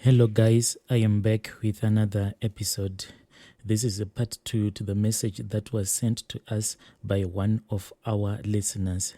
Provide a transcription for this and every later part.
Hello, guys. I am back with another episode. This is a part 2 to the message that was sent to us by one of our listeners.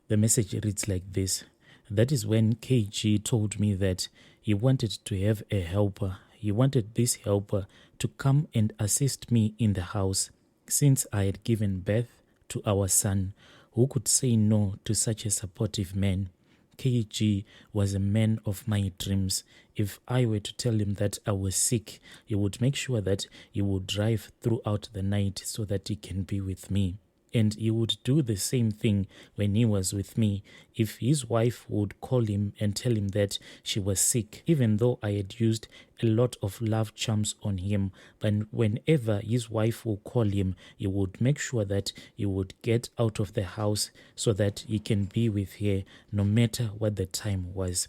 The message reads like this. That is when KG told me that he wanted to have a helper. He wanted this helper to come and assist me in the house since I had given birth to our son. Who could say no to such a supportive man? KG was a man of my dreams. If I were to tell him that I was sick, he would make sure that he would drive throughout the night so that he can be with me. And he would do the same thing when he was with me. If his wife would call him and tell him that she was sick, even though I had used a lot of love charms on him, but whenever his wife would call him, he would make sure that he would get out of the house so that he can be with her no matter what the time was.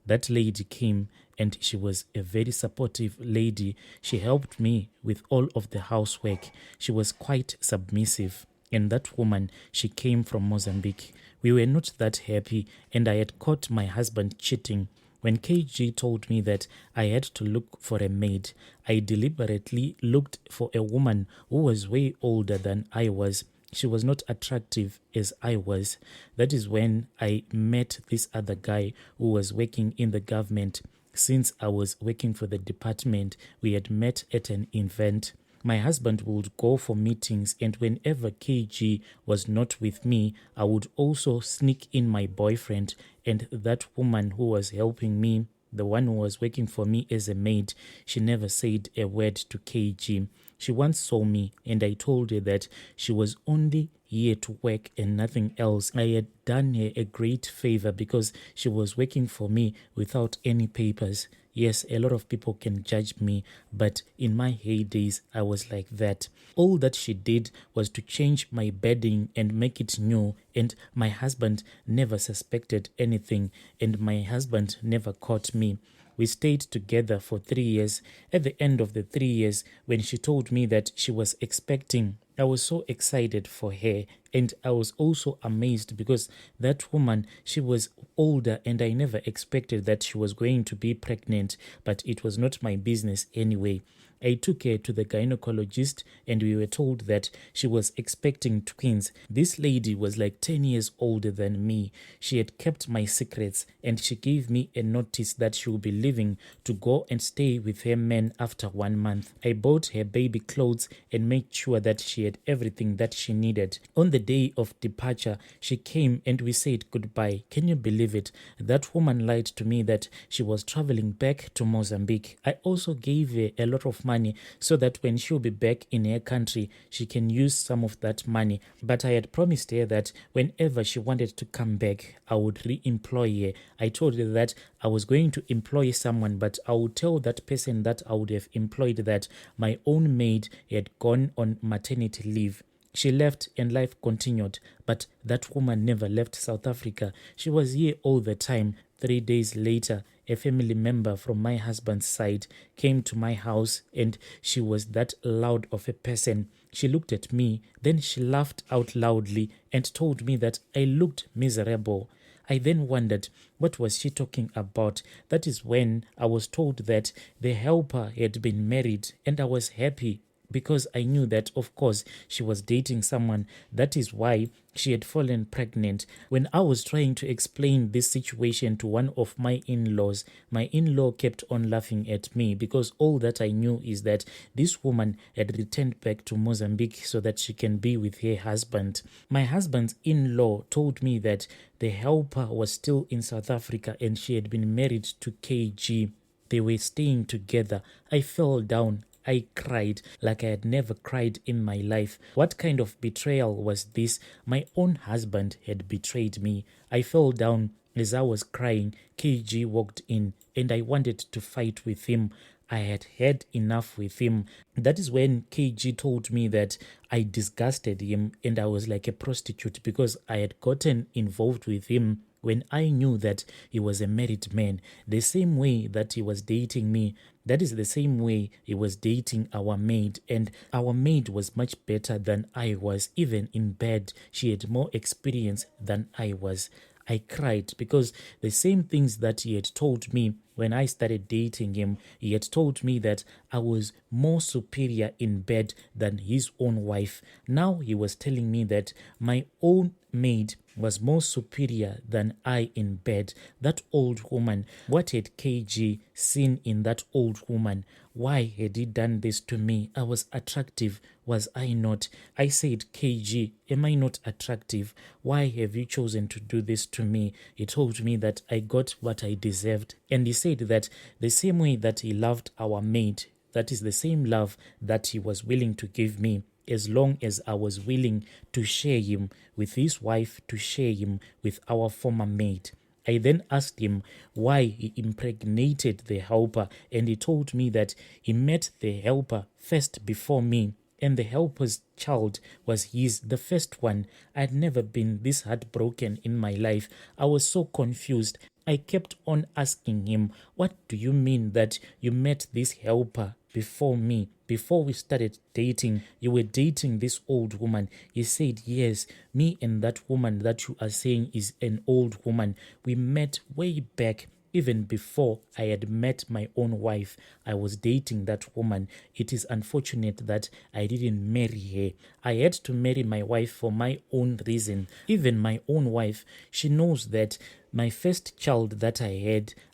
That lady came and she was a very supportive lady. She helped me with all of the housework. She was quite submissive. And that woman, she came from Mozambique. We were not that happy, and I had caught my husband cheating. When KG told me that I had to look for a maid, I deliberately looked for a woman who was way older than I was. She was not attractive as I was. That is when I met this other guy who was working in the government. Since I was working for the department, we had met at an event. My husband would go for meetings, and whenever KG was not with me, I would also sneak in my boyfriend, and that woman who was helping me, the one who was working for me as a maid, she never said a word to KG. She once saw me, and I told her that she was only here to work and nothing else. I had done her a great favor because she was working for me without any papers. Yes, a lot of people can judge me, but in my heydays, I was like that. All that she did was to change my bedding and make it new, and my husband never suspected anything, and my husband never caught me. We stayed together for 3 years. At the end of the 3 years, when she told me that she was expecting, I was so excited for her, and I was also amazed because that woman, she was older, and I never expected that she was going to be pregnant, but it was not my business anyway. I took her to the gynecologist and we were told that she was expecting twins. This lady was like 10 years older than me. She had kept my secrets and she gave me a notice that she would be leaving to go and stay with her man after 1 month. I bought her baby clothes and made sure that she had everything that she needed. On the day of departure, she came and we said goodbye. Can you believe it? That woman lied to me that she was traveling back to Mozambique. I also gave her a lot of money so that when she'll be back in her country, she can use some of that money. But I had promised her that whenever she wanted to come back, I would re-employ her. I told her that I was going to employ someone, but I would tell that person that I would have employed that my own maid had gone on maternity leave. She left and life continued, but that woman never left South Africa. She was here all the time. 3 days later, a family member from my husband's side came to my house and she was that loud of a person. She looked at me, then she laughed out loudly and told me that I looked miserable. I then wondered, what was she talking about? That is when I was told that the helper had been married, and I was happy because I knew that, of course, she was dating someone. That is why she had fallen pregnant. When I was trying to explain this situation to one of my in-laws, my in-law kept on laughing at me because all that I knew is that this woman had returned back to Mozambique so that she can be with her husband. My husband's in-law told me that the helper was still in South Africa and she had been married to KG. They were staying together. I fell down. I cried like I had never cried in my life. What kind of betrayal was this? My own husband had betrayed me. I fell down. As I was crying, KG walked in and I wanted to fight with him. I had had enough with him. That is when KG told me that I disgusted him and I was like a prostitute because I had gotten involved with him when I knew that he was a married man. The same way that he was dating me, that is the same way he was dating our maid, and our maid was much better than I was. Even in bed, she had more experience than I was. I cried because the same things that he had told me when I started dating him, he had told me that I was more superior in bed than his own wife. Now he was telling me that my own maid was more superior than I in bed. That old woman, what had KG seen in that old woman? Why had he done this to me? I was attractive, was I not? I said, KG, am I not attractive? Why have you chosen to do this to me? He told me that I got what I deserved. And he said that the same way that he loved our maid, that is the same love that he was willing to give me, as long as I was willing to share him with his wife, to share him with our former maid. I then asked him why he impregnated the helper, and he told me that he met the helper first before me, and the helper's child was the first one. I had never been this heartbroken in my life. I was so confused. I kept on asking him, what do you mean that you met this helper before me? Before we started dating, you were dating this old woman. He said, yes, me and that woman that you are saying is an old woman. We met way back. Even before I had met my own wife, I was dating that woman. It is unfortunate that I didn't marry her. I had to marry my wife for my own reason. Even my own wife, she knows that my first child that I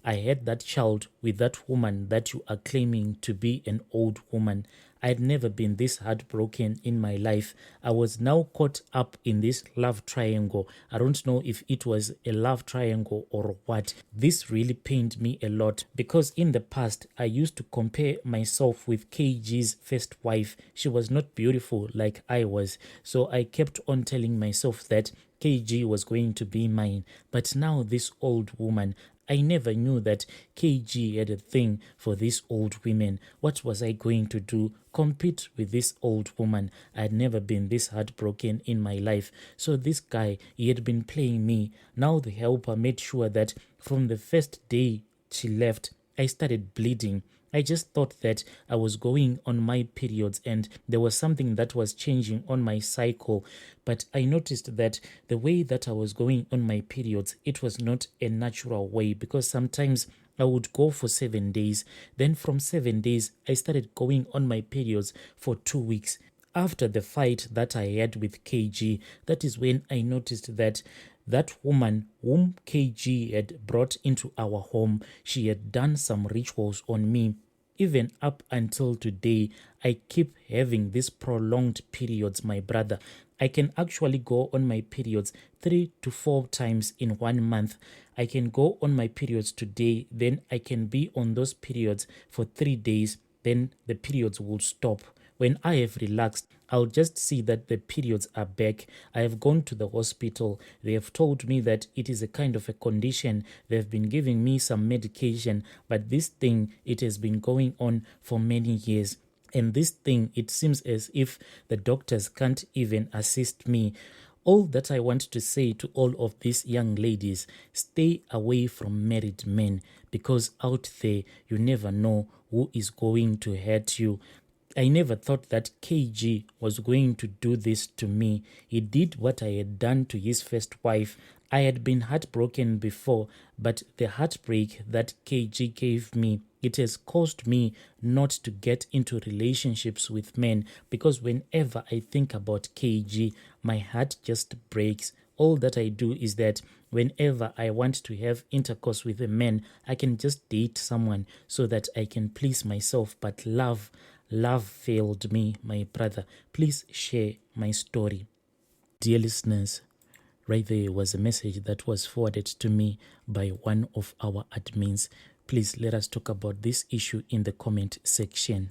had that child with that woman that you are claiming to be an old woman. I had never been this heartbroken in my life. I was now caught up in this love triangle. I don't know if it was a love triangle or what. This really pained me a lot because in the past, I used to compare myself with KG's first wife. She was not beautiful like I was. So I kept on telling myself that KG was going to be mine. But now this old woman, I never knew that KG had a thing for these old women. What was I going to do? Compete with this old woman? I had never been this heartbroken in my life. So this guy, he had been playing me. Now the helper made sure that from the first day she left, I started bleeding. I just thought that I was going on my periods and there was something that was changing on my cycle. But I noticed that the way that I was going on my periods, it was not a natural way because sometimes I would go for 7 days. Then from 7 days, I started going on my periods for 2 weeks. After the fight that I had with KG, that is when I noticed that that woman whom KG had brought into our home, she had done some rituals on me. Even up until today, I keep having these prolonged periods, my brother. I can actually go on my periods 3 to 4 times in 1 month. I can go on my periods today, then I can be on those periods for 3 days, then the periods will stop. When I have relaxed, I'll just see that the periods are back. I have gone to the hospital. They have told me that it is a kind of a condition. They've been giving me some medication, but this thing, it has been going on for many years. And this thing, it seems as if the doctors can't even assist me. All that I want to say to all of these young ladies, stay away from married men because out there, you never know who is going to hurt you. I never thought that KG was going to do this to me. He did what I had done to his first wife. I had been heartbroken before, but the heartbreak that KG gave me, it has caused me not to get into relationships with men because whenever I think about KG, my heart just breaks. All that I do is that whenever I want to have intercourse with a man, I can just date someone so that I can please myself, but love failed me, my brother. Please share my story. Dear listeners, right there was a message that was forwarded to me by one of our admins. Please let us talk about this issue in the comment section.